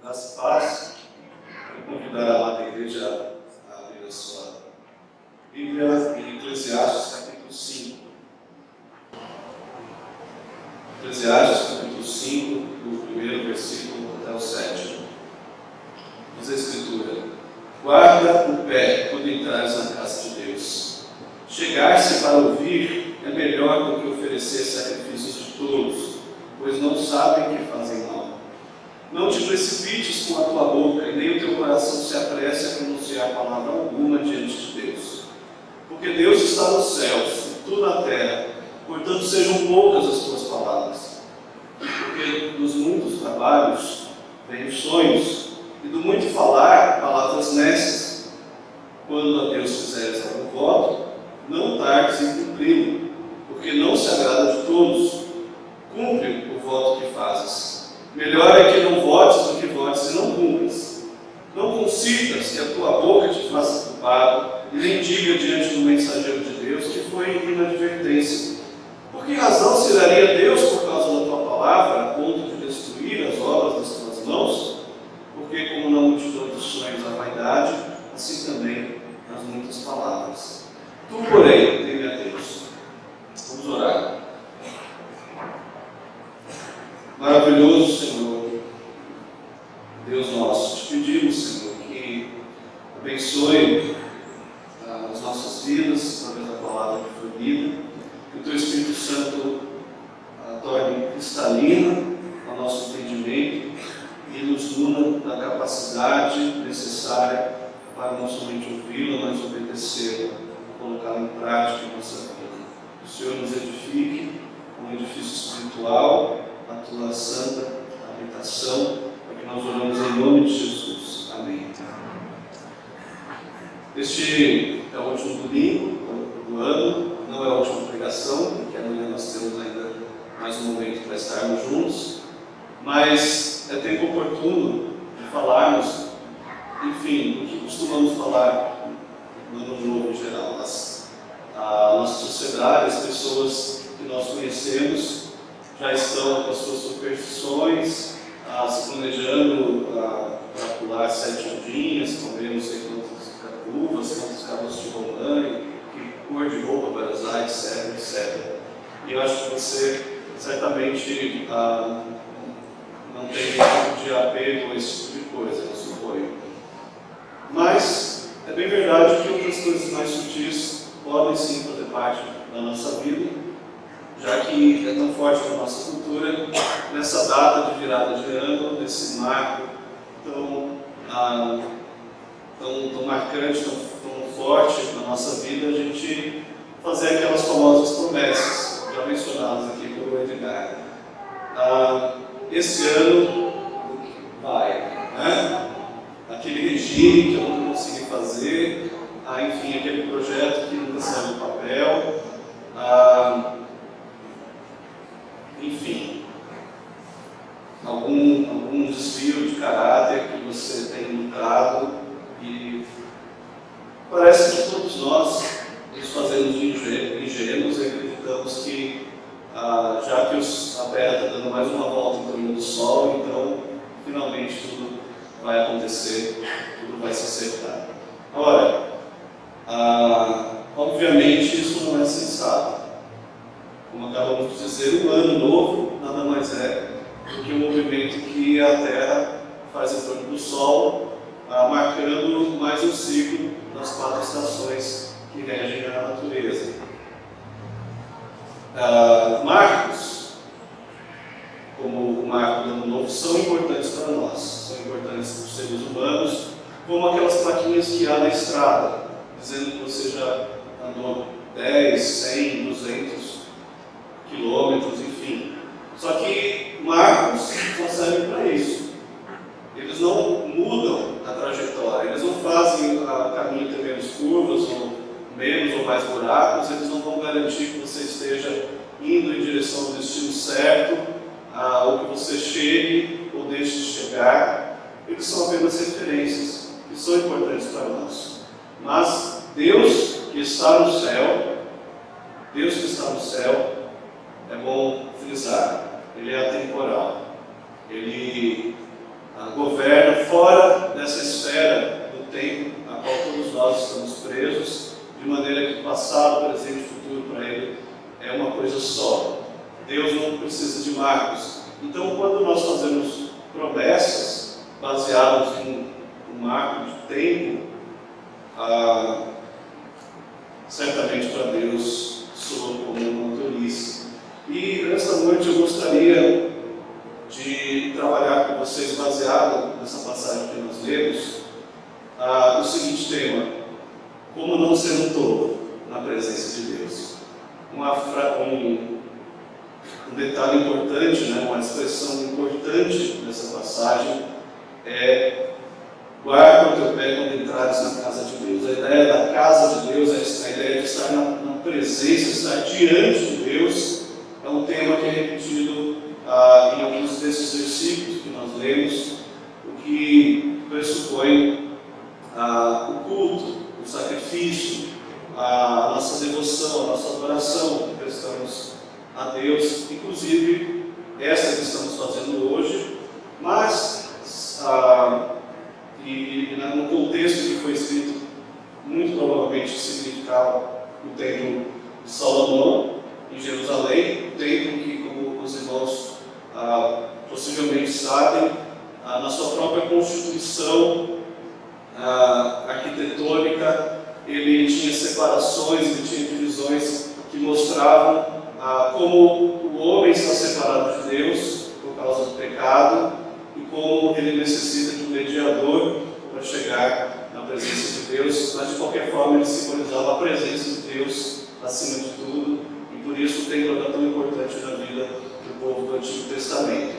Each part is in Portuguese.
Graça e paz. Vou convidar a amada igreja a abrir a sua Bíblia em Eclesiastes, capítulo 5. Eclesiastes, capítulo 5, do primeiro versículo até o 7. Diz a Escritura: guarda o pé quando entrares na casa de Deus. Chegar-se para ouvir é melhor do que oferecer sacrifícios de tolos, pois não sabem que fazem mal. Não te precipites com a tua boca, e nem o teu coração se apresse a pronunciar palavra alguma diante de Deus. Porque Deus está nos céus, e tu na terra, portanto sejam poucas as tuas palavras. Porque dos muitos trabalhos vêm os sonhos, e do muito falar, palavras nestas. Quando a Deus fizeres algum voto, não tardes em cumpri-lo, porque não se agrada de todos. Cumpre o voto que fazes. Melhor é que não votes do que votes e não cumpras. Não consintas que a tua boca te faça culpado, e nem diga diante do mensageiro de Deus que foi inadvertência. Por que razão se daria Deus por causa da tua palavra, a ponto de destruir as obras das tuas mãos? Porque como na multidão dos sonhos a vaidade, assim também nas muitas palavras. Tu, porém, teme a Deus. Vamos orar. Maravilhoso Senhor, Deus nosso, te pedimos, Senhor, que abençoe as nossas vidas através da palavra que foi lida, que o Teu Espírito Santo torne cristalina o nosso entendimento e nos una da capacidade necessária para não somente ouvi-la, mas obedecê-la, colocá-la em prática em nossa vida. Que o Senhor nos edifique um edifício espiritual, a tua santa habitação, para que nós oramos em nome de Jesus. Amém. Este é o último domingo do ano, não é a última pregação, porque amanhã nós temos ainda mais um momento para estarmos juntos, mas é tempo oportuno de falarmos, enfim, do que costumamos falar no ano novo em geral. A nossa sociedade, as pessoas que nós conhecemos, já estão com as suas superstições, se planejando para pular 7 ondinhas, comer não sei quantas uvas, quantos cabelos de romã, que cor de roupa vai usar, etc, etc. E eu acho que você certamente não tem nenhum tipo de apego a esse tipo de coisa, eu suponho. Mas é bem verdade que outras coisas mais sutis podem sim fazer parte da nossa vida, já que é tão forte na nossa cultura, nessa data de virada de ano, nesse marco tão marcante, tão forte na nossa vida, a gente fazer aquelas famosas promessas, já mencionadas aqui pelo Edgar. Esse ano vai, né? Aquele regime que eu não consegui fazer, enfim, aquele projeto que nunca saiu do papel, enfim, algum desvio de caráter que você tem lutado, e parece que todos nós nos fazemos ingênuos e acreditamos que já que a Terra está dando mais uma volta em torno do Sol, então finalmente tudo vai acontecer, tudo vai se acertar. Ora, obviamente isso não é sensato. Como acabamos de dizer, o ano novo nada mais é do que um movimento que a Terra faz em torno do Sol, marcando mais um ciclo das 4 estações que regem a natureza. Marcos, como o marco do ano novo, são importantes para nós, são importantes para os seres humanos, como aquelas plaquinhas que há na estrada, dizendo que você já andou 10, 100, 200 quilômetros, enfim. Só que marcos só servem para isso. Eles não mudam a trajetória, eles não fazem o caminho ter menos curvas, ou menos ou mais buracos, eles não vão garantir que você esteja indo em direção ao destino certo, ou que você chegue ou deixe de chegar. Eles são apenas referências, que são importantes para nós. Mas Deus que está no céu, é bom frisar, Ele é atemporal. Ele governa fora dessa esfera do tempo a qual todos nós estamos presos, de maneira que passado, presente e futuro para Ele é uma coisa só. Deus não precisa de marcos. Então, quando nós fazemos promessas baseadas em um marco de tempo, certamente para Deus soa como uma tolice. E nesta noite eu gostaria de trabalhar com vocês, baseado nessa passagem que nós lemos, o seguinte tema: como não ser um tolo na presença de Deus. Um detalhe importante, uma expressão importante nessa passagem é: guarda o teu pé quando entrares na casa de Deus. A ideia da casa de Deus é a ideia de estar na presença, estar diante de Deus. É um tema que é repetido em alguns desses versículos que nós lemos, o que pressupõe o culto, o sacrifício, a nossa devoção, a nossa adoração que prestamos a Deus, inclusive essa que estamos fazendo hoje, mas no contexto que foi escrito, muito provavelmente significava o templo de Salomão em Jerusalém, o templo que, como os irmãos possivelmente sabem, na sua própria constituição arquitetônica, ele tinha separações, ele tinha divisões que mostravam como o homem está separado de Deus por causa do pecado e como ele necessita de um mediador para chegar na presença de Deus, mas de qualquer forma ele simbolizava a presença de Deus acima de tudo, e por isso o templo era tão importante na vida do povo do Antigo Testamento.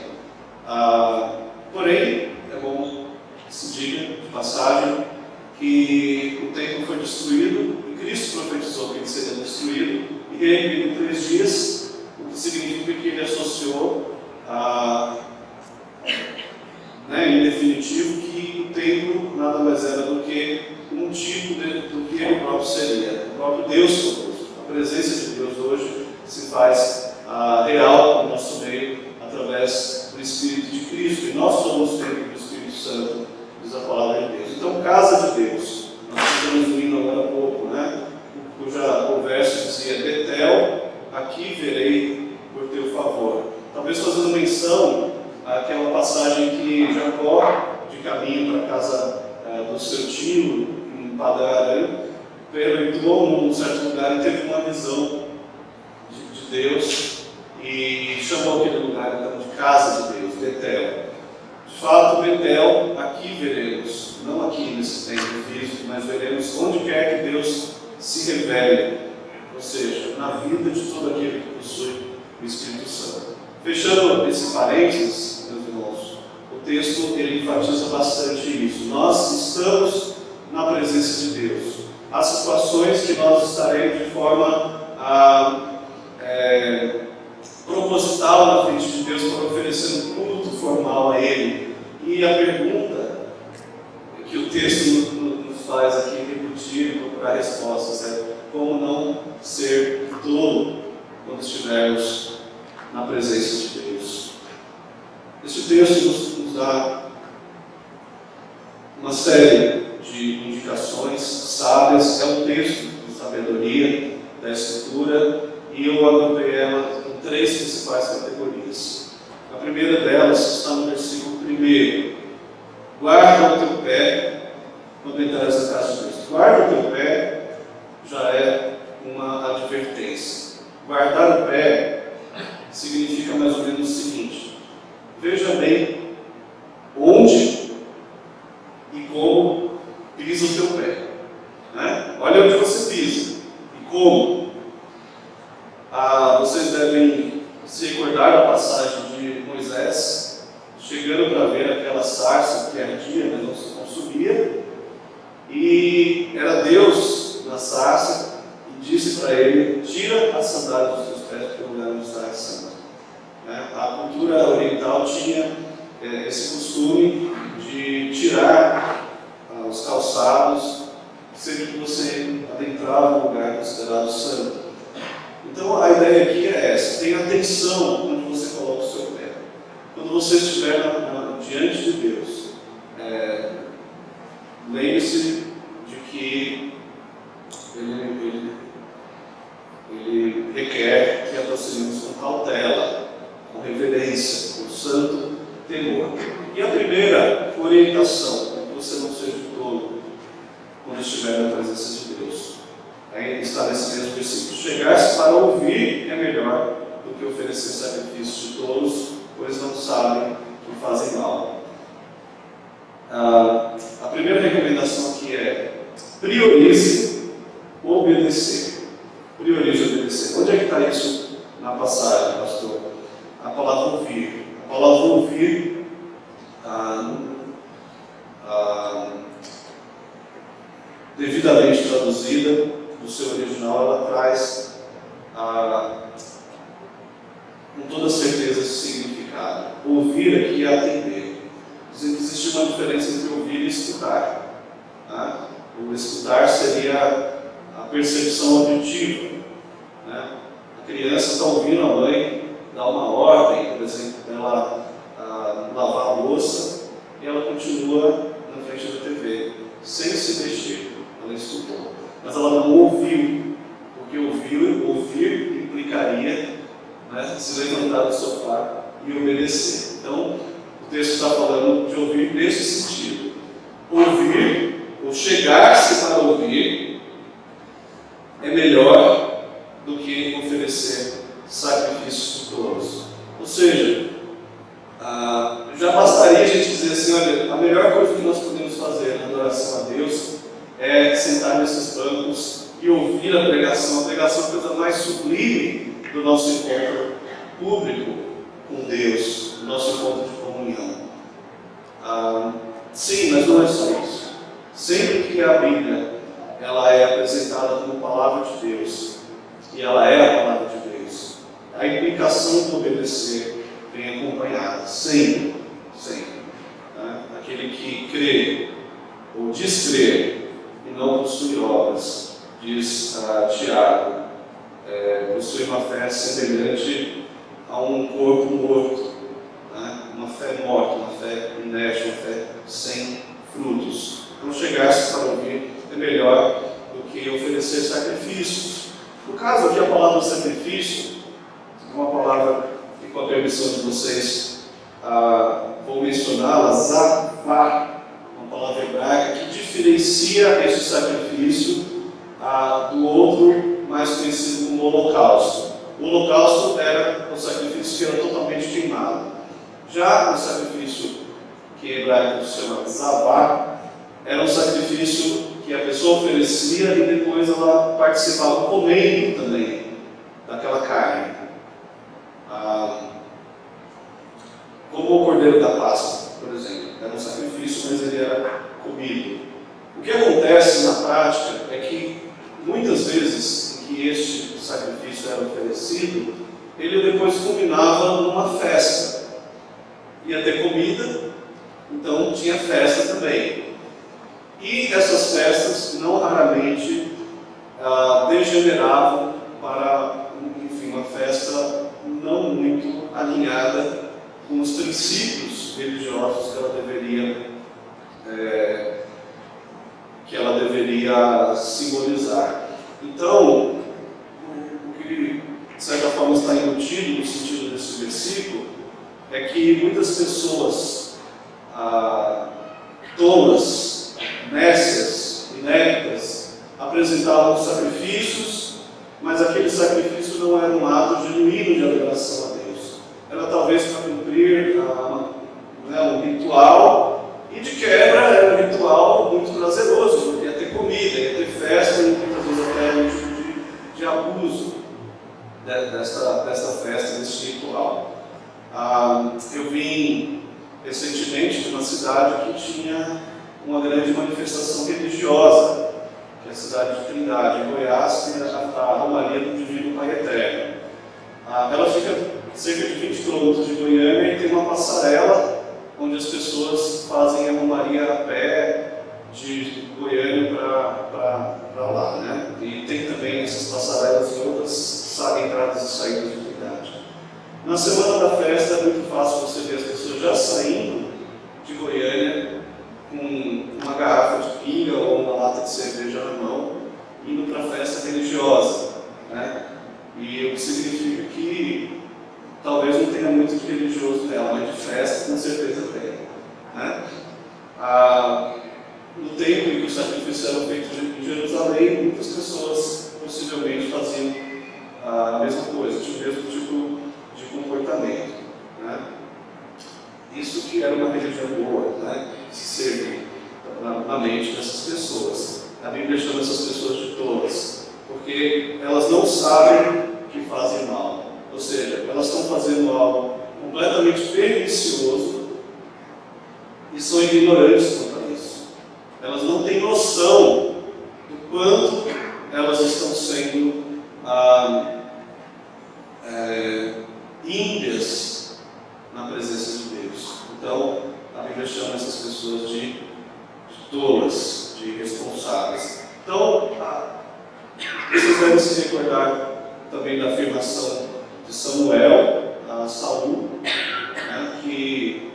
Porém, é bom que se diga, de passagem, que o templo foi destruído e Cristo profetizou que ele seria destruído e reerguido em 3 dias, o que significa que ele associou em definitivo que o templo nada mais era do que um tipo do que ele próprio seria, o próprio Deus conosco. A presença de Deus hoje se faz real no nosso meio através do Espírito de Cristo, e nós somos o templo do Espírito Santo, diz a palavra de Deus. Então, casa de Deus, nós estamos lendo agora há pouco, o verso dizia: Betel, aqui verei por teu favor. Talvez fazendo menção àquela passagem que Jacó, de caminho para a casa do seu tio, em Padã-Arã, entrou num certo lugar e teve uma visão de Deus e chamou aquele lugar então de casa de Deus, Betel. De fato, Betel, aqui veremos, não aqui nesse templo físico, mas veremos onde quer que Deus se revele, ou seja, na vida de todo aquele que possui o Espírito Santo. Fechando esse parênteses, meus irmãos, o texto ele enfatiza bastante isso. Nós estamos na presença de Deus. Há situações que nós estaremos de forma proposital na frente de Deus para oferecer um culto formal a Ele. E a pergunta que o texto nos faz aqui repetir e procurar respostas é: como não ser tolo quando estivermos na presença de Deus? Este texto nos dá uma série de indicações sábias. É um texto de sabedoria da Escritura, e eu agrupei ela em 3 principais categorias. A primeira delas está no versículo 1. Guarda o teu pé quando entrares na casa de Deus. Guarda o teu pé já é uma advertência. Guardar o pé significa mais ou menos o seguinte: veja bem onde e como pisa o teu pé. Olha onde você pisa e como. Vocês devem se recordar da passagem de Moisés chegando para ver aquela sarça que ardia, mas não se consumia, e era Deus na sarça e disse para ele: tira as sandálias dos teus pés, porque o lugar onde está é santo. A cultura oriental tinha esse costume de tirar os calçados sempre que você adentrava um lugar considerado santo. Então a ideia aqui é essa: tenha atenção onde você coloca o seu pé. Quando você estiver diante de Deus, lembre-se de que ele requer que a procedemos com cautela, com reverência, com santo temor. E a primeira orientação é que você não seja tolo quando estiver na presença de Deus. Aí está nesse mesmo versículo: chegar-se para ouvir é melhor do que oferecer sacrifícios de tolos, pois não sabem que fazem mal. A primeira recomendação aqui é: priorize obedecer. Priorize obedecer. Onde é que está isso na passagem, pastor? A palavra ouvir. A palavra ouvir, devidamente traduzida no seu original, ela traz com toda certeza esse significado. Ouvir aqui é atender. Existe uma diferença entre ouvir e escutar. Tá? O escutar seria a percepção auditiva. Né? A criança está ouvindo a mãe dar uma ordem, por exemplo, dela lavar a louça, e ela continua na frente da TV, sem se mexer. Ela escutou, mas ela não ouviu, porque ouvir implicaria, né, se levantar do sofá e obedecer. Então, o texto está falando de ouvir nesse sentido. Ouvir, ou chegar-se para ouvir, é melhor do que oferecer sacrifícios tolos. Ou seja, já bastaria a gente dizer assim: olha, a melhor coisa que nós podemos fazer na adoração a Deus é sentar nesses bancos e ouvir a pregação. A pregação é a coisa mais sublime do nosso encontro público com Deus, do nosso encontro de comunhão. Sim, mas não é só isso. Sempre que a Bíblia ela é apresentada como palavra de Deus, e ela é a palavra de Deus, a implicação de obedecer vem acompanhada, sempre, sempre. Né? Aquele que crê ou diz crer e não possui obras, diz Tiago, possui uma fé semelhante a um corpo morto, né? Uma fé morta, uma fé inerte, uma fé sem frutos. Então, chegar-se para ouvir é melhor do que oferecer sacrifícios. No caso aqui, a palavra sacrifício é uma palavra que, com a permissão de vocês, vou mencioná-la, zavá, uma palavra hebraica que diferencia esse sacrifício do outro mais conhecido como holocausto. O holocausto era o sacrifício que era totalmente queimado. Já o sacrifício que em hebraico se chama zavá, era um sacrifício que a pessoa oferecia e depois ela participava comendo também daquela carne. Como o cordeiro da Páscoa, por exemplo. Era um sacrifício, mas ele era comido. O que acontece na prática é que muitas vezes em que este sacrifício era oferecido, ele depois culminava numa festa. Ia ter comida, então tinha festa também. E essas festas, não raramente, degeneravam para, enfim, uma festa não muito alinhada com os princípios religiosos que ela deveria simbolizar. Então, o que, de certa forma, está embutido no sentido desse versículo é que muitas pessoas tolas, nécias, ineptas, apresentavam sacrifícios, mas aquele sacrifício não era um ato genuíno de adoração a Deus. Era talvez para cumprir um ritual, e de quebra era um ritual muito prazeroso, porque ia ter comida, ia ter festa, e muitas vezes até um tipo de abuso desta festa, desse ritual. Eu vim recentemente de uma cidade que tinha uma grande manifestação religiosa, que é a cidade de Trindade, em Goiás, tem a Romaria do Divino Pai Eterno. Ela fica cerca de 20 quilômetros de Goiânia e tem uma passarela onde as pessoas fazem a Romaria a pé de Goiânia para lá, né? E tem também essas passarelas em outras entradas e saídas de Trindade. Na semana da festa é muito fácil você ver as pessoas já saindo de Goiânia com uma garrafa de pinga ou uma lata de cerveja na mão, indo para a festa religiosa, né? E o que significa que talvez não tenha muito de religioso nela, mas de festa com certeza tem, né? No tempo em que os sacrifícios eram feitos em Jerusalém, muitas pessoas possivelmente faziam a mesma coisa, tinha o mesmo tipo de comportamento, né? Isso que era uma religião boa, né? Se servir na mente dessas pessoas. A Bíblia chama essas pessoas de tolas, porque elas não sabem que fazem mal, ou seja, elas estão fazendo algo completamente pernicioso e são ignorantes quanto a isso. Elas não têm noção do quanto elas estão sendo ímpias na presença de Deus. Então, a Bíblia chama essas pessoas de tolas, de irresponsáveis. Então, vocês devem se recordar também da afirmação de Samuel a Saul, né, que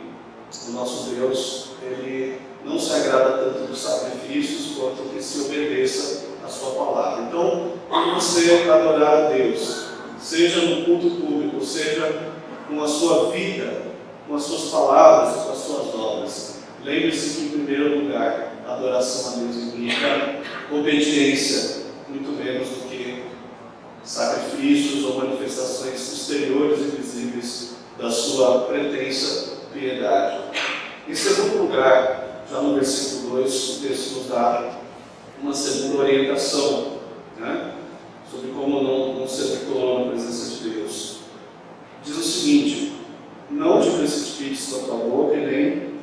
o nosso Deus, ele não se agrada tanto dos sacrifícios quanto que se obedeça a sua palavra. Então, quando você adorar a Deus, seja no culto público, seja com a sua vida, com as suas palavras, com as suas obras, lembre-se que, em primeiro lugar, a adoração a Deus implica obediência, muito menos do que sacrifícios ou manifestações exteriores e visíveis da sua pretensa piedade. Em segundo lugar, já no versículo 2, o texto nos dá uma segunda orientação, né, sobre como não ser tolo na presença de Deus. Diz o seguinte: não te precipites com a tua boca e nem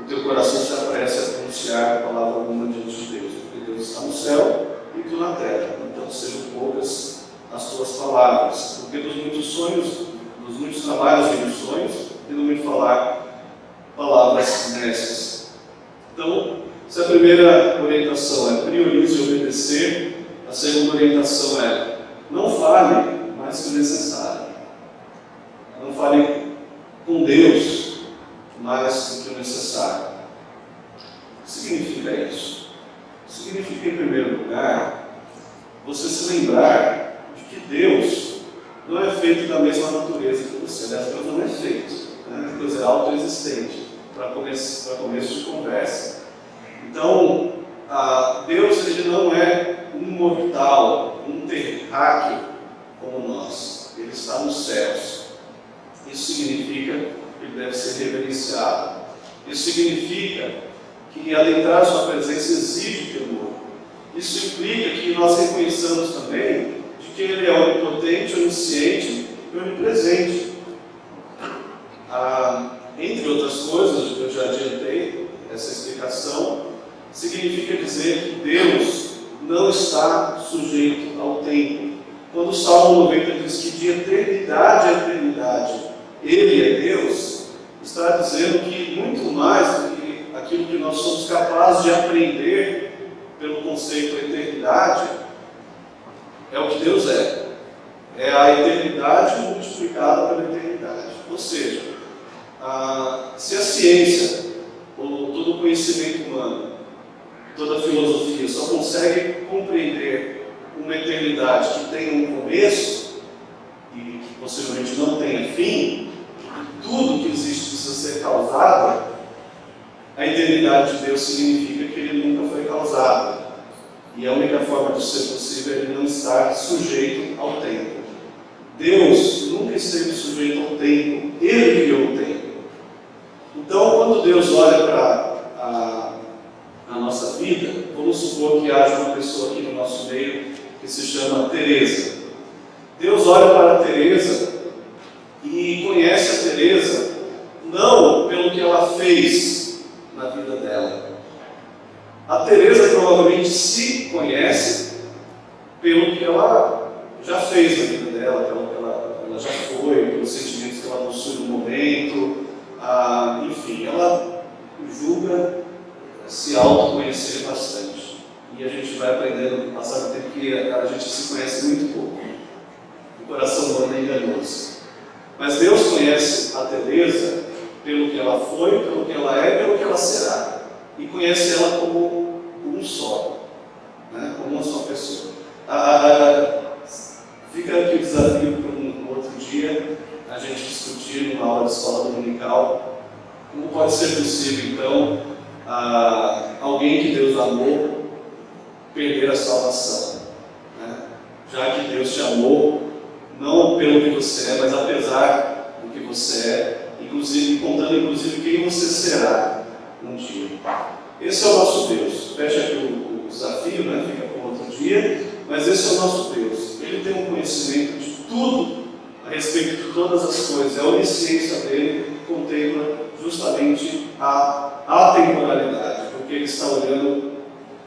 o teu coração se apresse a pronunciar palavra alguma diante de Deus, porque Deus está no céu e tu na terra, então sejam poucas as tuas palavras, porque dos muitos sonhos, dos muitos trabalhos vêm os sonhos, e no muito falar palavras nestas. Então, essa é a primeira orientação, é priorize obedecer. A segunda orientação é: não fale mais que o necessário. Não fale com Deus mais do que o necessário. O que significa isso? Significa, em primeiro lugar, você se lembrar de que Deus não é feito da mesma natureza que você. Aliás, Deus não é feito, né? Deus é autoexistente, para começo de conversa. Então, Deus, ele não é um mortal, um terráqueo como nós. Ele está nos céus. Isso significa que ele deve ser reverenciado. Isso significa que adentrar a sua presença exige temor. Isso implica que nós reconheçamos também de que ele é onipotente, onisciente e onipresente. Entre outras coisas, eu já adiantei essa explicação, significa dizer que Deus não está sujeito ao tempo. Quando o Salmo 90 diz que de eternidade a eternidade Ele é Deus, está dizendo que muito mais do que aquilo que nós somos capazes de aprender pelo conceito da eternidade, é o que Deus é. É a eternidade multiplicada pela eternidade. Ou seja, se a ciência, ou todo o conhecimento humano, toda a filosofia só consegue compreender uma eternidade que tem um começo e que possivelmente não tenha fim, e tudo que existe precisa ser causado, a eternidade de Deus significa que ele nunca foi causado. E a única forma de ser possível é ele não estar sujeito ao tempo. Deus nunca esteve sujeito ao tempo, ele criou o tempo. Então, quando Deus olha para a nossa vida, vamos supor que haja uma pessoa aqui no nosso meio que se chama Teresa. Deus olha para a Teresa e conhece a Teresa não pelo que ela fez na vida dela. A Teresa provavelmente se conhece pelo que ela já fez na vida dela, pelo que ela já foi, pelos sentimentos que ela possui no momento, enfim, ela julga se autoconhecer bastante. E a gente vai aprendendo com o passar do tempo que a gente se conhece muito pouco. O coração humano é enganoso. Mas Deus conhece a Teresa pelo que ela foi, pelo que ela é, pelo que ela será. E conhece ela como um só, né? Como uma só pessoa. Fica aqui o desafio para um outro dia, a gente discutir numa aula de escola dominical, como pode ser possível, então, alguém que Deus amou perder a salvação, né? Já que Deus te amou, não pelo que você é, mas apesar do que você é, contando quem você será um dia. Esse é o nosso Deus. Fecha aqui o desafio, né? Fica para outro dia, mas esse é o nosso Deus. Ele tem um conhecimento de tudo a respeito de todas as coisas. A onisciência dele contempla justamente a atemporalidade, porque ele está olhando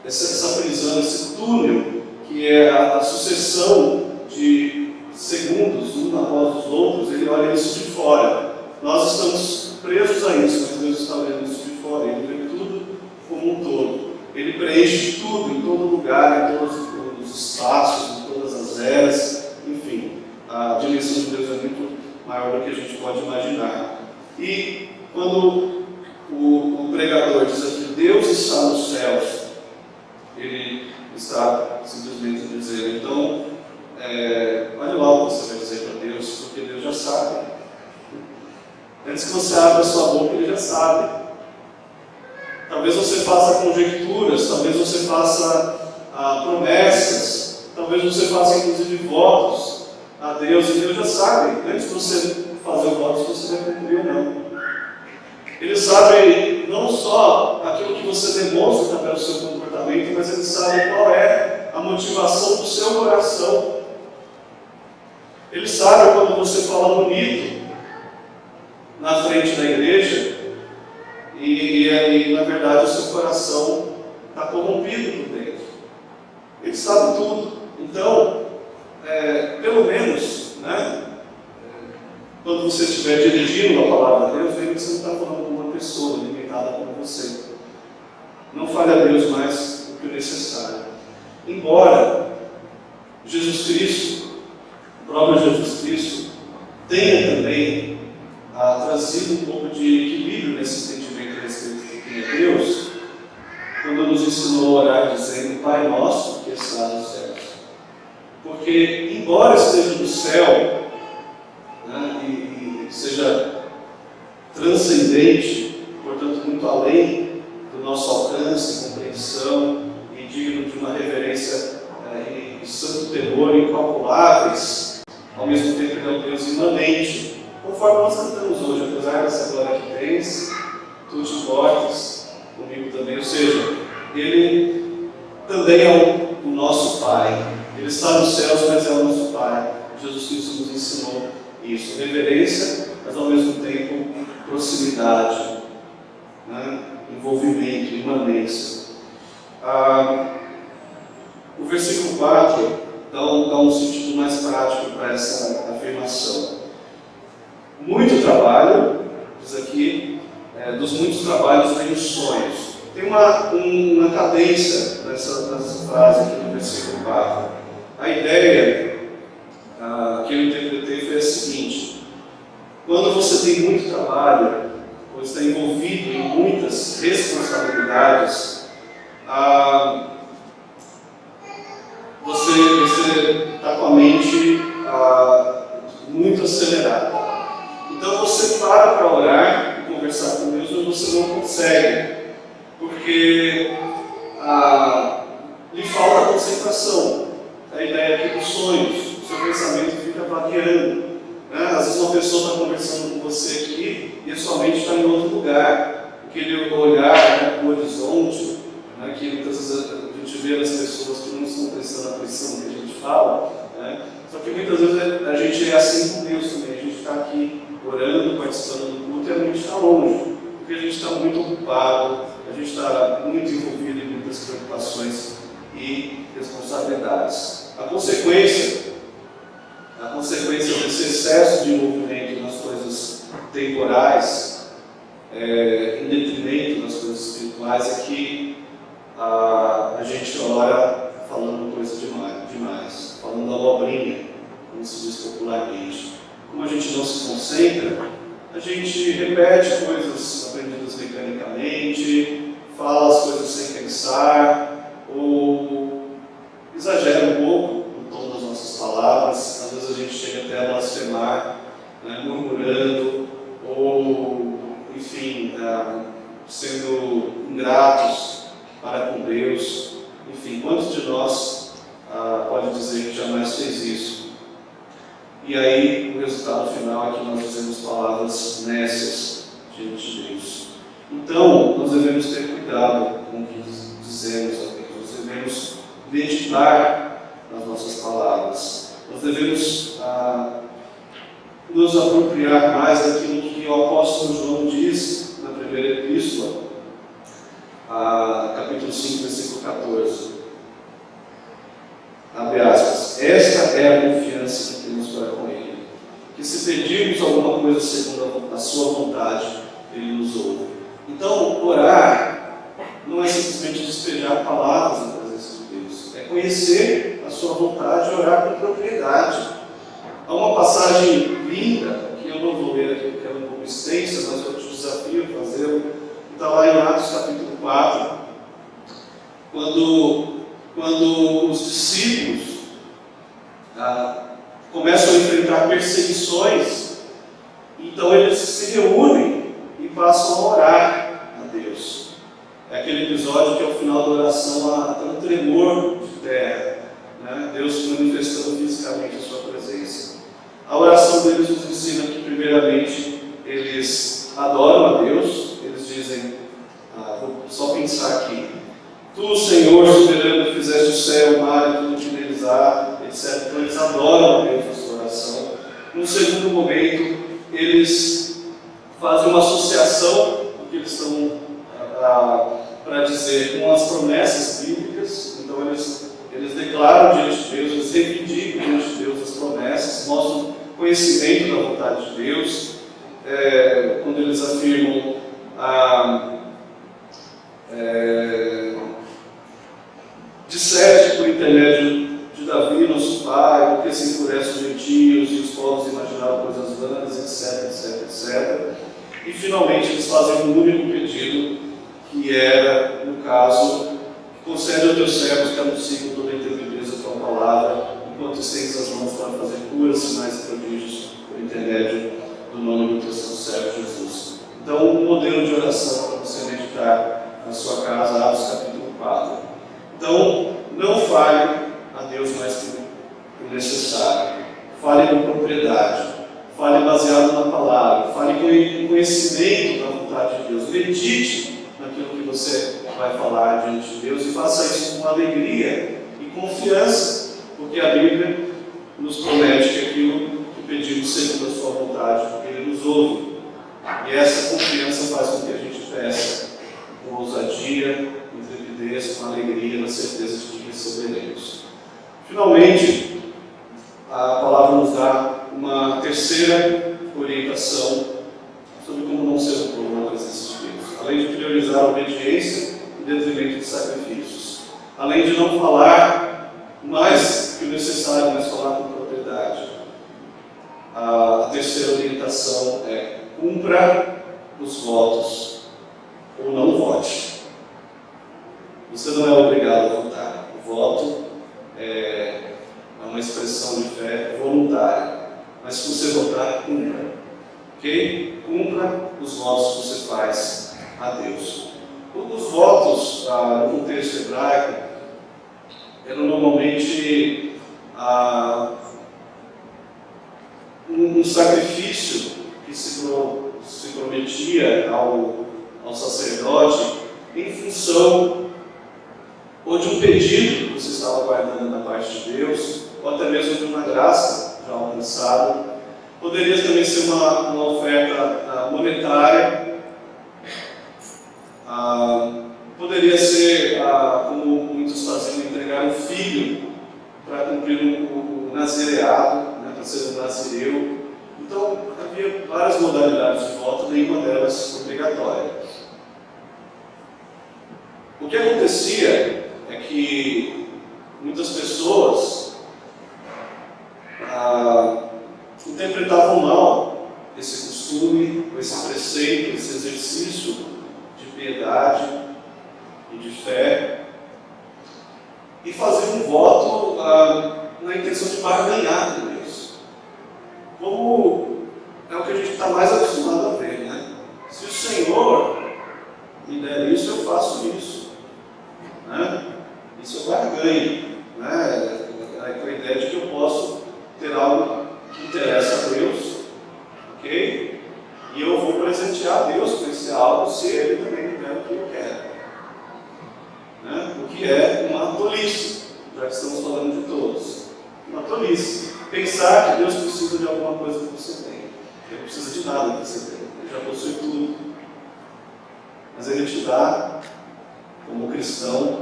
essa prisão, esse túnel, que é a sucessão de segundos, um após os outros. Ele olha isso de fora. Nós estamos presos a isso, mas Deus está olhando isso de fora. Ele vê tudo como um todo. Ele preenche tudo, em todo lugar, em todos os espaços, em todas as eras. Enfim, a dimensão de Deus é muito maior do que a gente pode imaginar. E quando o pregador diz aqui, Deus está nos céus, ele está simplesmente dizendo, então, olha lá o que você vai dizer para Deus, porque Deus já sabe. Antes que você abra a sua boca, ele já sabe. Talvez você faça conjecturas, talvez você faça promessas, talvez você faça inclusive votos a Deus, e Deus já sabe, antes de você fazer o voto, se você vai cumprir ou não. Ele sabe não só aquilo que você demonstra através do seu comportamento, mas ele sabe qual é a motivação do seu coração. Ele sabe quando você fala bonito na frente da igreja e aí, na verdade, o seu coração está corrompido por dentro. Ele sabe tudo. Então, pelo menos, né, quando você estiver dirigindo a palavra de Deus, veja que você não está falando com uma pessoa limitada como você. Não fale a Deus mais do que o necessário. Embora Jesus Cristo, o próprio Jesus Cristo, tenha também trazido um pouco de equilíbrio nesse entendimento a respeito de quem é Deus, quando nos ensinou a orar dizendo, Pai nosso que está nos céus. Porque, embora esteja no céu, né, e seja transcendente, portanto muito além do nosso alcance, compreensão e digno de uma reverência e santo temor incalculáveis, ao mesmo tempo ele é um Deus imanente, conforme nós cantamos hoje, apesar dessa glória que tens, tu te importas comigo também, ou seja, ele também é o nosso Pai. Ele está nos céus, mas é o nosso Pai. Jesus Cristo nos ensinou isso. Reverência, mas ao mesmo tempo proximidade, né? Envolvimento, imanência. O versículo 4 dá um sentido mais prático para essa afirmação. Muito trabalho, diz aqui, dos muitos trabalhos vem os sonhos. Tem uma cadência nessa frase aqui no versículo 4. A ideia que eu interpretei foi a seguinte: quando você tem muito trabalho, ou está envolvido em muitas responsabilidades, você está com a mente muito acelerada. Então você para orar e conversar com Deus, mas você não consegue, porque lhe falta concentração. A ideia aqui dos sonhos, o seu pensamento fica vagueando, né? Às vezes uma pessoa está conversando com você aqui e a sua mente está em outro lugar. Aquele olhar, né, para o horizonte, né, que muitas vezes a gente vê nas pessoas que não estão prestando atenção no que a gente fala, né? Só que muitas vezes a gente é assim com Deus também. A gente está aqui orando, participando do culto, e a mente está longe, porque a gente está muito ocupado, a gente está muito envolvido em muitas preocupações e responsabilidades. A consequência desse excesso de envolvimento nas coisas temporais, em detrimento das coisas espirituais, é que a gente ora falando coisa demais, falando abobrinha, como se diz popularmente. Como a gente não se concentra, a gente repete coisas aprendidas mecanicamente, fala as coisas sem pensar, ou exagera um pouco no tom das nossas palavras. Às vezes a gente chega até a blasfemar, né, murmurando, ou, enfim, sendo ingratos para com Deus. Enfim, quantos de nós pode dizer que jamais fez isso? E aí o resultado final é que nós dizemos palavras nécias diante de Deus. Então, nós devemos ter cuidado com o que dizemos a Deus. Nós devemos meditar nas nossas palavras. Nós devemos nos apropriar mais daquilo que o apóstolo João diz na primeira epístola, capítulo 5, versículo 14. Abre aspas. Esta é a confiança que temos para com Ele, que se pedirmos alguma coisa segundo a sua vontade, Ele nos ouve. Então, orar não é simplesmente despejar palavras na presença de Deus, é conhecer a sua vontade e orar com propriedade. Há uma passagem linda, que eu não vou ler aqui porque ela é um pouco extensa, mas eu te desafio a fazê-lo, que está lá em Atos capítulo 4, quando os discípulos começam a enfrentar perseguições, então eles se reúnem e passam a orar a Deus. É aquele episódio que ao final da oração há um tremor de terra, né? Deus manifestando fisicamente a sua presença. A oração deles nos ensina que, primeiramente, eles adoram a Deus. Eles dizem, vou só pensar aqui: Tu, Senhor soberano, fizeste o céu, o mar e tudo que neles há, etc. Então eles adoram a Deus na sua oração. No segundo momento, eles fazem uma associação do que eles estão para dizer com as promessas bíblicas. Então eles declaram diante de Deus, eles reivindicam diante de Deus as promessas, mostram conhecimento da vontade de Deus. Quando eles afirmam disseste por intermédio de Davi, nosso pai, porque se enfurecem os gentios e os povos imaginaram coisas vanas, etc, etc, etc. E finalmente eles fazem um único pedido, que era, no caso, concede aos teus servos que anunciam toda a inteligência da tua palavra, enquanto estendes as mãos para fazer curas, sinais e prodígios, por intermédio do nome do teu santo servo Jesus. Então, um modelo de oração para você meditar na sua casa, Atos capítulo 4. Então, não fale a Deus mais que o necessário. Fale com propriedade. Fale baseado na palavra. Fale com conhecimento da vontade de Deus. Medite naquilo que você vai falar diante de Deus e faça isso com alegria e confiança, porque a Bíblia nos promete que aquilo que pedimos segundo a sua vontade, Ele nos ouve. E essa confiança faz com que a gente peça com ousadia, intrepidez, com alegria, na certeza de que receberemos. Finalmente, a palavra nos dá uma terceira orientação sobre como não ser um tolo na presença de Deus. Além de priorizar a obediência em detrimento de sacrifícios. Além de não falar mais que o necessário, mas falar com propriedade. A terceira orientação é: cumpra os votos ou não vote. Você não é obrigado a votar. O voto é uma expressão de fé voluntária. Mas se você votar, cumpra. Ok? Cumpra os votos que você faz a Deus. Os votos, no contexto hebraico, eram normalmente um sacrifício que se prometia ao sacerdote em função ou de um pedido que você estava guardando da parte de Deus, ou até mesmo de uma graça já alcançada. Poderia também ser uma oferta monetária, poderia ser, como muitos faziam, entregar um filho para cumprir o nazireado, né, para ser um nazireu. Então, havia várias modalidades de voto, nenhuma delas obrigatória. O que acontecia é que muitas pessoas interpretavam mal esse costume costume, com esse preceito, esse exercício de piedade e de fé, e fazer um voto na intenção de barganhar com Deus. Como é o que a gente está mais acostumado a ver, né? Se o Senhor me der isso, eu faço isso. Né? Isso é barganha. Né? Com a ideia de que eu posso ter algo que interessa a Deus, ok? E eu vou presentear a Deus com esse algo se Ele também me der o que eu quero. Né? O que é uma tolice, já que estamos falando de todos. Uma tolice. Pensar que Deus precisa de alguma coisa que você tem. Ele não precisa de nada que você tem. Ele já possui tudo. Mas Ele te dá, como cristão,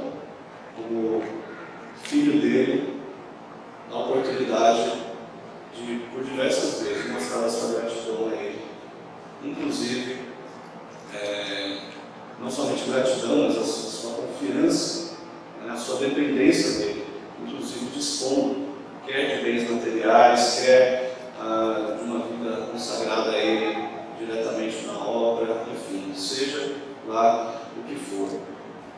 como filho dele, a oportunidade de, por diversas vezes, mostrar a sua gratidão a Ele. Inclusive, não somente gratidão, mas a sua confiança, né, a sua dependência dele, inclusive dispondo, quer de bens materiais, quer de uma vida consagrada a Ele diretamente na obra, enfim, seja lá o que for.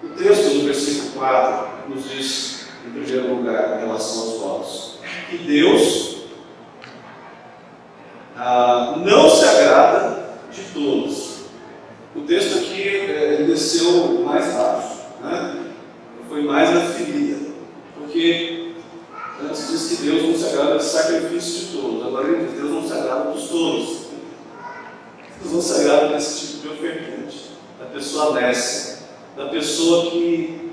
O texto do versículo 4 nos diz, em primeiro lugar, em relação aos votos, que Deus não se agrada de todos. O texto aqui ele desceu mais baixo, né? Foi mais na ferida, porque antes diz que Deus não se agrada do sacrifício de todos, agora ele diz: Deus não se agrada dos todos. Deus não se agrada desse tipo de ofertante, da pessoa honesta, da pessoa que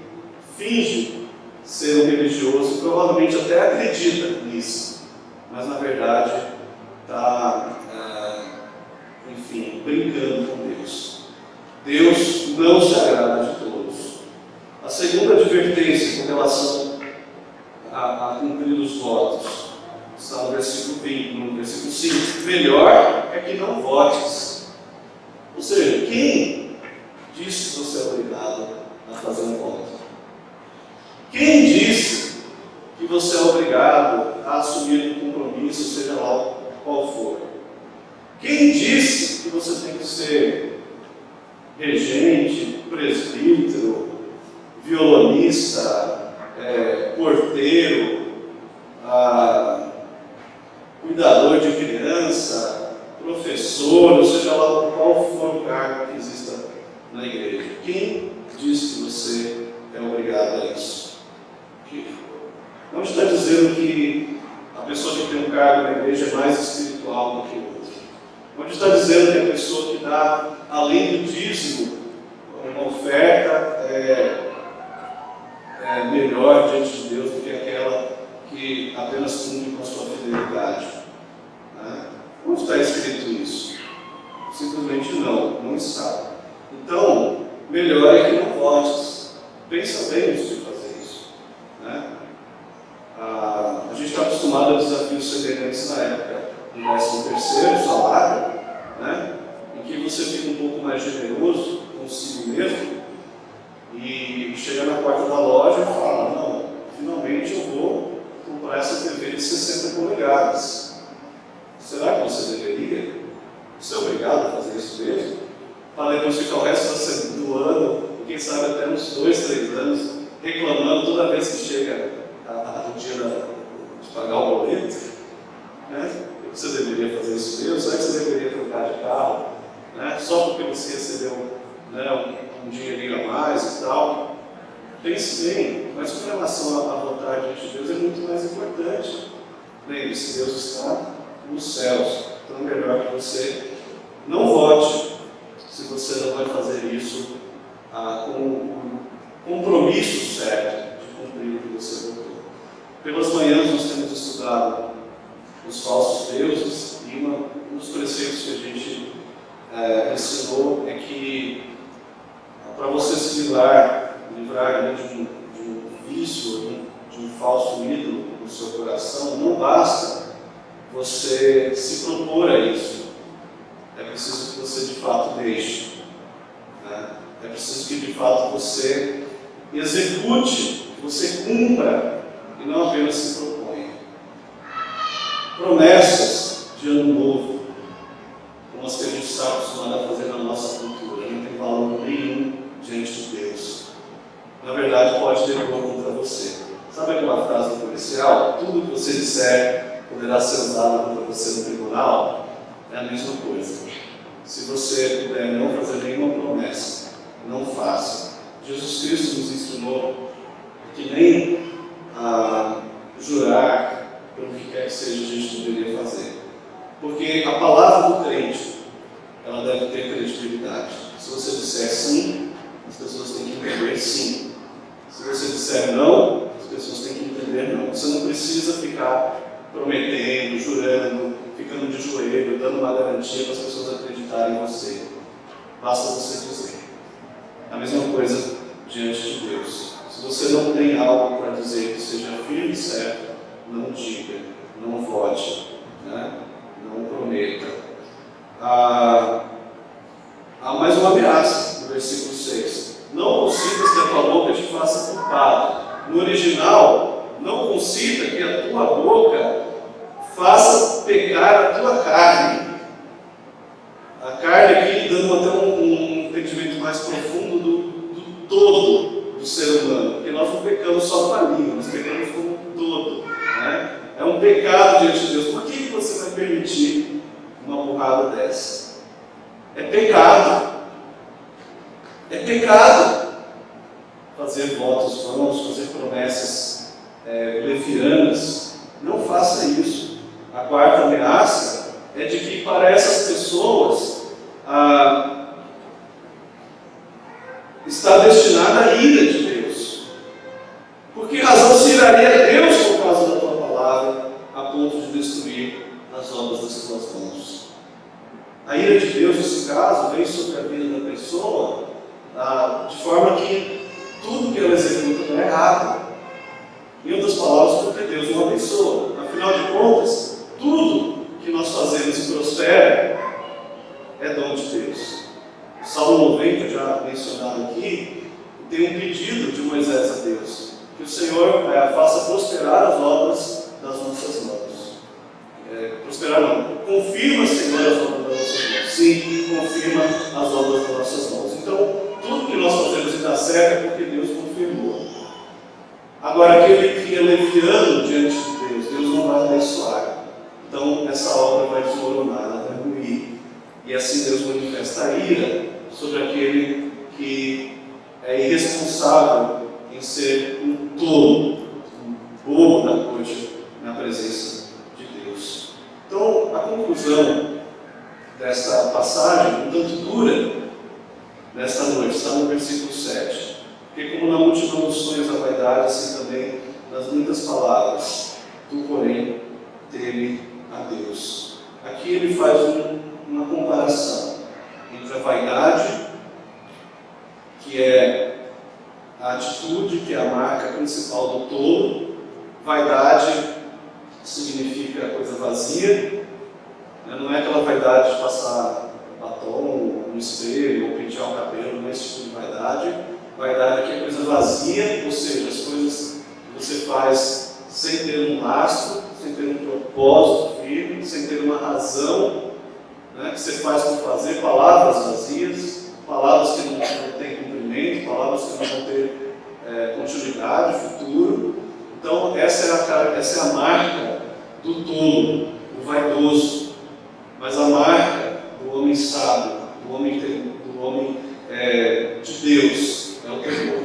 finge ser um religioso, provavelmente até acredita nisso, mas na verdade está, brincando com Deus. Deus não se agrada de todos. A segunda advertência com relação a cumprir os votos está no versículo 20, no versículo 5. Melhor é que não votes. Ou seja, quem disse que você é obrigado a fazer um voto? Quem disse que você é obrigado a assumir um compromisso, seja lá qual for? Quem disse que você tem que ser regente, presbítero, violonista, porteiro, cuidador de criança, professor, ou seja lá qual for o cargo que exista na igreja? Quem disse que você é obrigado a isso? Não está dizendo que a pessoa que tem um cargo na igreja é mais espiritual do que o outro. Não está dizendo que a pessoa que dá, além do dízimo, uma oferta é melhor diante de Deus do que aquela que apenas cumpre com a sua fidelidade. Né? Onde está escrito isso? Simplesmente não está. Então, melhor é que não votes. Pensa bem antes de fazer isso. Né? A gente está acostumado a desafios semelhantes na época do 13º salário, né? Em que você fica um pouco mais generoso consigo mesmo e chega na porta da loja e fala: não, finalmente eu vou comprar essa TV de 60 polegadas. Será que você deveria? Você é obrigado a fazer isso mesmo? Para depois ficar o resto do ano, e quem sabe até uns 2, 3 anos, reclamando toda vez que chega o dia de pagar o boleto, né? Você deveria fazer isso mesmo? Será que você deveria trocar de carro, né? Só porque você recebeu, né, um dinheirinho a mais e tal? Pense bem, mas com relação a votar diante de Deus é muito mais importante. Lembre-se, Deus está nos céus, então é melhor que você não vote se você não vai fazer isso com o compromisso certo de cumprir o que você votou. Pelas manhãs nós temos estudado os falsos deuses, e um dos preceitos que a gente ensinou é que para você se livrar de um vício, de um falso ídolo no seu coração, não basta você se propor a isso. É preciso que você de fato deixe. Né? É preciso que de fato você execute, que você cumpra e não apenas se proponha. Promessas de ano novo, como as que a sábado para você no tribunal, é a mesma coisa. Se você puder não fazer nenhuma promessa, não faça. Jesus Cristo nos ensinou que nem jurar pelo que quer que seja a gente deveria fazer. Porque a palavra do crente, ela deve ter credibilidade. Se você disser sim, as pessoas têm que entender sim. Se você disser não, as pessoas têm que entender não. Você não precisa ficar prometendo, jurando, ficando de joelho, dando uma garantia para as pessoas acreditarem em você. Basta você dizer. A mesma coisa diante de Deus. Se você não tem algo para dizer que seja firme e certo, não diga, não vote, né? Não prometa. Há mais uma ameaça no versículo 6. Não considas que a tua boca te faça culpado. No original, não concida que a tua boca faça pecar a tua carne. A carne aqui dando até um entendimento mais profundo do todo do ser humano. Porque nós não pecamos só com a língua, nós pecamos como um todo. Né? É um pecado diante de Deus. Por que você vai permitir uma burrada dessa? É pecado. É pecado. Fazer votos vãos, fazer promessas levianas. Não faça isso. A quarta ameaça é de que para essas pessoas está destinada a ira de Deus. Por que razão se iraria a Deus por causa da tua palavra, a ponto de destruir as obras das tuas mãos? A ira de Deus, nesse caso, vem sobre a vida da pessoa de forma que tudo que ela executa não é errado. Em outras palavras, porque Deus não abençoa. Afinal de contas, tudo que nós fazemos e prospera é dom de Deus. O Salmo 90, já mencionado aqui, tem um pedido de Moisés a Deus, que o Senhor faça prosperar as obras das nossas mãos. Prosperar não, confirma, Senhor, as obras das nossas mãos. Sim, confirma as obras das nossas mãos. Então, tudo que nós fazemos e dá certo é porque Deus confirmou. Agora, aquele que é leviano diante de Deus, Deus não vai abençoar. Então, essa obra vai desmoronar, ela vai ruir. E assim Deus manifesta a ira sobre aquele que é irresponsável em ser um tolo, um bobo da corte na presença de Deus. Então, a conclusão desta passagem, um tanto dura, nesta noite, está no versículo 7. Porque como na multidão dos sonhos a vaidade, assim também nas muitas palavras, tu, porém, teme a Deus. Aqui ele faz uma comparação entre a vaidade, que é a atitude, que é a marca principal do tolo. Vaidade significa coisa vazia, não é aquela vaidade de passar batom no espelho ou pentear o cabelo, não é esse tipo de vaidade. Vaidade aqui é coisa vazia, ou seja, as coisas que você faz sem ter um rastro, sem ter um propósito firme, sem ter uma razão, né, que você faz por fazer, palavras vazias, palavras que não têm cumprimento, palavras que não vão ter continuidade, futuro. Então, essa é a marca do tolo, do vaidoso. Mas a marca do homem sábio, do homem de Deus, é o temor.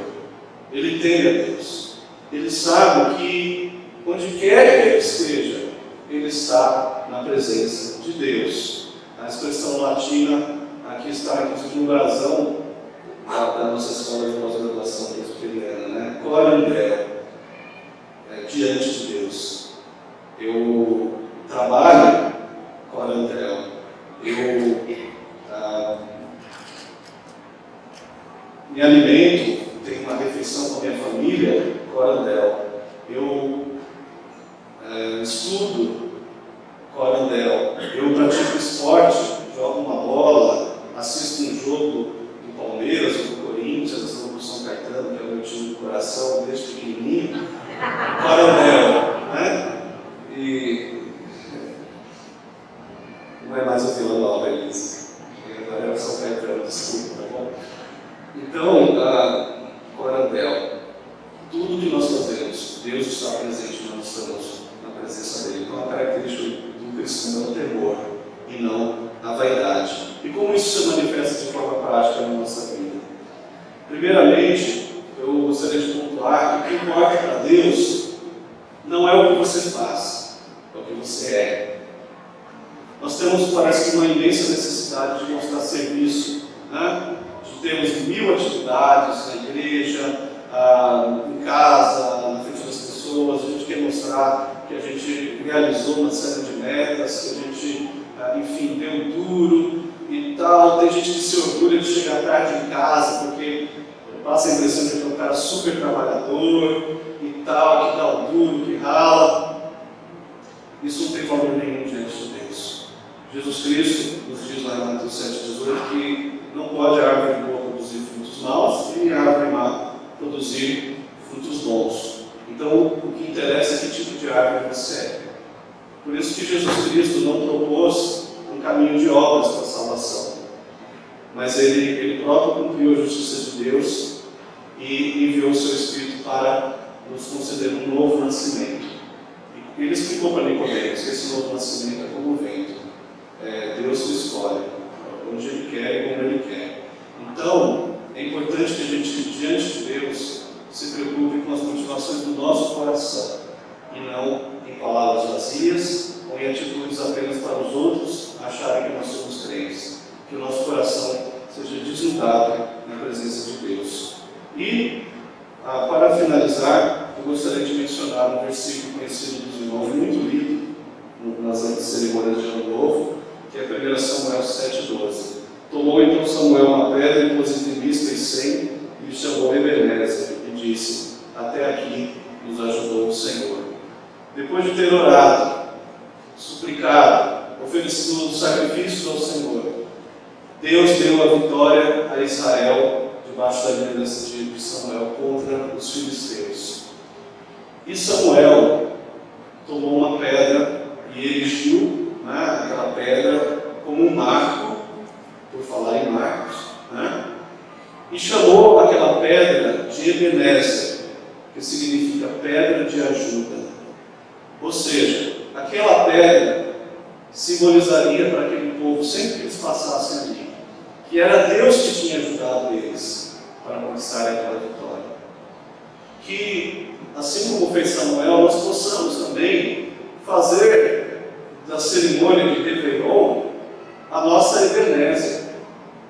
Ele teme a Deus. Ele sabe que, onde quer que ele esteja, ele está na presença de Deus. A expressão latina aqui está, inclusive, no brasão da nossa escola de pós-graduação presbiteriana, né? Corandel, diante de Deus. Eu trabalho corandel. Eu me alimento, tenho uma refeição com a minha família, corandel. Eu estudo, corandel. Eu pratico esporte, jogo uma bola, assisto um jogo do Palmeiras ou do Corinthians, ou do São Caetano, que é o meu time do coração, desde pequenininho, corandel, né? E não é mais o Vila Nova, Elisa. Agora é o São Caetano, desculpa, tá bom? Então, corandel, tudo que nós fazemos, Deus está presente, nós estamos na presença dele. Então, a característica do Primeiramente, eu gostaria de pontuar que o que importa para Deus não é o que você faz, é o que você é. Nós temos, parece que, uma imensa necessidade de mostrar serviço, né? De termos 1000 atividades na igreja, em casa, na frente das pessoas. A gente quer mostrar que a gente realizou uma série de metas, que a gente, enfim, deu duro e tal. Tem gente que se orgulha de chegar tarde em casa, porque passa a impressão de que é um cara super trabalhador e tal, que dá o duro, que rala. Isso não tem valor nenhum diante de Deus. Jesus Cristo nos diz lá em Mateus 7,18 que não pode a árvore boa produzir frutos maus e a árvore má produzir frutos bons. Então, o que interessa é que tipo de árvore você é. Por isso que Jesus Cristo não propôs um caminho de obras para a salvação, mas ele próprio cumpriu a justiça de Deus e enviou o seu Espírito para nos conceder um novo nascimento. E ele explicou para Nicodemos que esse novo nascimento é como o vento. Deus o escolhe, onde Ele quer e como Ele quer. Então, é importante que a gente, diante de Deus, se preocupe com as motivações do nosso coração e não em palavras vazias ou em atitudes apenas para os outros acharem que nós somos crentes. Que o nosso coração seja desnudado na presença de Deus. E, para finalizar, eu gostaria de mencionar um versículo conhecido dos irmãos, muito lido nas cerimônias de Ano Novo, que é 1 Samuel 7,12. Tomou então Samuel uma pedra e pôs entre Mispa e Sem, e lhe chamou Ebenezer, e disse: até aqui nos ajudou o Senhor. Depois de ter orado, suplicado, oferecido sacrifícios ao Senhor, Deus deu a vitória a Israel debaixo da liderança de Samuel contra os filisteus. E Samuel tomou uma pedra e erigiu, né, aquela pedra como um marco, por falar em marcos, né, e chamou aquela pedra de Ebenezer, que significa pedra de ajuda. Ou seja, aquela pedra simbolizaria para aquele povo, sempre que eles passassem ali, que era Deus que tinha ajudado eles para conquistar aquela vitória. Que, assim como fez Samuel, nós possamos também fazer da cerimônia de Réveillon a nossa Ebenezer,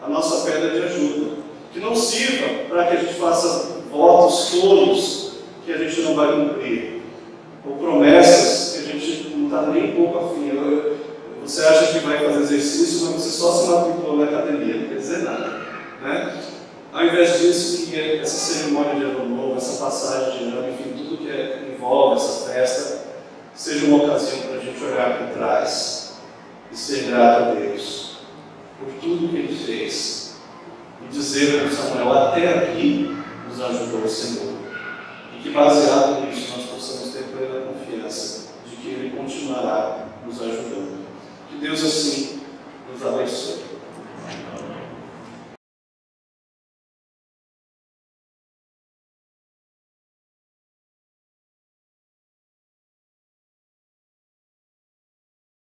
a nossa pedra de ajuda. Que não sirva para que a gente faça votos tolos que a gente não vai cumprir, ou promessas que a gente não está nem um pouco afim. Você acha que vai fazer exercício, mas você só se matriculou na academia, não quer dizer nada, né? Ao invés disso, que essa cerimônia de Ano Novo, essa passagem de ano, enfim, tudo que envolve essa festa, seja uma ocasião para a gente olhar para trás e ser grato a Deus por tudo que Ele fez e dizer para Samuel: até aqui nos ajudou o Senhor. E que, baseado nisso, nós possamos ter plena confiança de que Ele continuará nos ajudando. Que Deus assim nos abençoe.